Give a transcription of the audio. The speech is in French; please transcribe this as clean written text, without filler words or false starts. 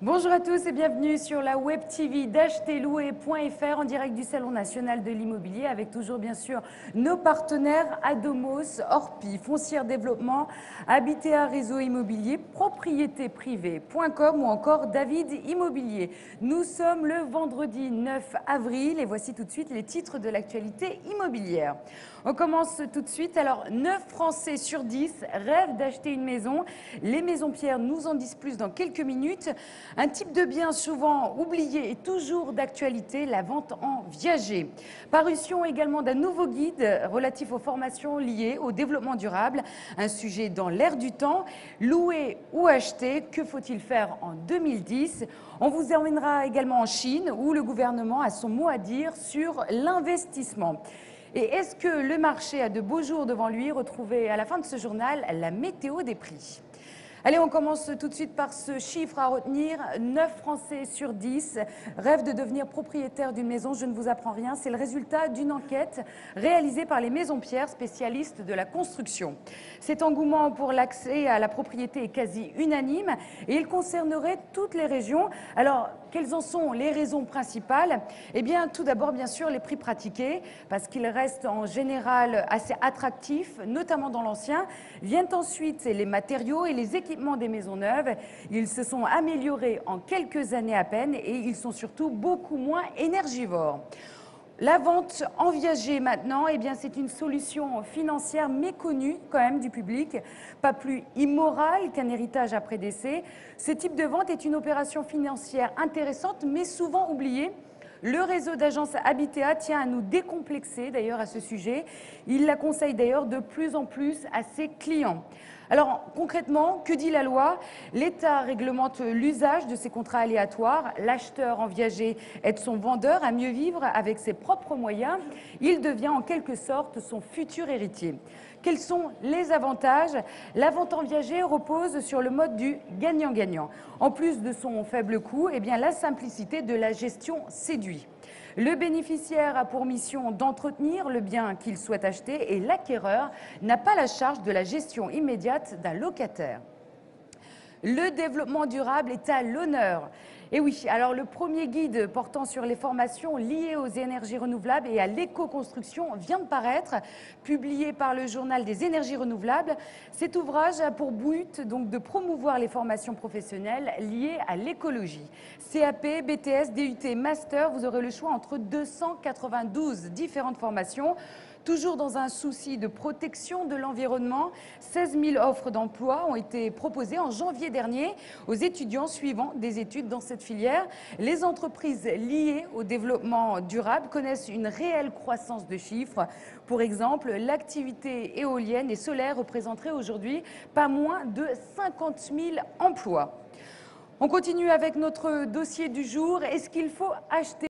Bonjour à tous et bienvenue sur la web TV d'acheterlouer.fr en direct du Salon national de l'immobilier avec toujours bien sûr nos partenaires Adomos, Orpi, Foncière Développement, Habitea Réseau Immobilier, propriétéprivée.com ou encore David Immobilier. Nous sommes le vendredi 9 avril et voici tout de suite les titres de l'actualité immobilière. On commence tout de suite. Alors, 9 Français sur 10 rêvent d'acheter une maison. Les maisons pierres nous en disent plus dans quelques minutes. Un type de bien souvent oublié et toujours d'actualité, la vente en viager. Parution également d'un nouveau guide relatif aux formations liées au développement durable. Un sujet dans l'air du temps. Louer ou acheter, que faut-il faire en 2010 ? On vous emmènera également en Chine où le gouvernement a son mot à dire sur l'investissement. Et est-ce que le marché a de beaux jours devant lui? Retrouvez à la fin de ce journal la météo des prix. Allez, on commence tout de suite par ce chiffre à retenir. 9 Français sur 10 rêvent de devenir propriétaires d'une maison. Je ne vous apprends rien. C'est le résultat d'une enquête réalisée par les Maisons Pierre, spécialistes de la construction. Cet engouement pour l'accès à la propriété est quasi unanime et il concernerait toutes les régions. Alors, quelles en sont les raisons principales? Eh bien, tout d'abord, bien sûr, les prix pratiqués, parce qu'ils restent en général assez attractifs, notamment dans l'ancien. Viennent ensuite les matériaux et les équipements des maisons neuves. Ils se sont améliorés en quelques années à peine et ils sont surtout beaucoup moins énergivores. La vente en viager maintenant, eh bien, c'est une solution financière méconnue quand même du public, pas plus immorale qu'un héritage après décès. Ce type de vente est une opération financière intéressante mais souvent oubliée. Le réseau d'agences Habitea tient à nous décomplexer d'ailleurs à ce sujet. Il la conseille d'ailleurs de plus en plus à ses clients. Alors concrètement, que dit la loi? L'État réglemente l'usage de ces contrats aléatoires. L'acheteur en viager aide son vendeur à mieux vivre avec ses propres moyens. Il devient en quelque sorte son futur héritier. Quels sont les avantages? La vente en viager repose sur le mode du gagnant-gagnant. En plus de son faible coût, eh bien, la simplicité de la gestion séduit. Le bénéficiaire a pour mission d'entretenir le bien qu'il souhaite acheter et l'acquéreur n'a pas la charge de la gestion immédiate d'un locataire. Le développement durable est à l'honneur. Et oui, alors le premier guide portant sur les formations liées aux énergies renouvelables et à l'éco-construction vient de paraître, publié par le journal des énergies renouvelables. Cet ouvrage a pour but donc de promouvoir les formations professionnelles liées à l'écologie. CAP, BTS, DUT, Master, vous aurez le choix entre 292 différentes formations. Toujours dans un souci de protection de l'environnement, 16 000 offres d'emploi ont été proposées en janvier dernier aux étudiants suivant des études dans cette filière. Les entreprises liées au développement durable connaissent une réelle croissance de chiffres. Pour exemple, l'activité éolienne et solaire représenterait aujourd'hui pas moins de 50 000 emplois. On continue avec notre dossier du jour. Est-ce qu'il faut acheter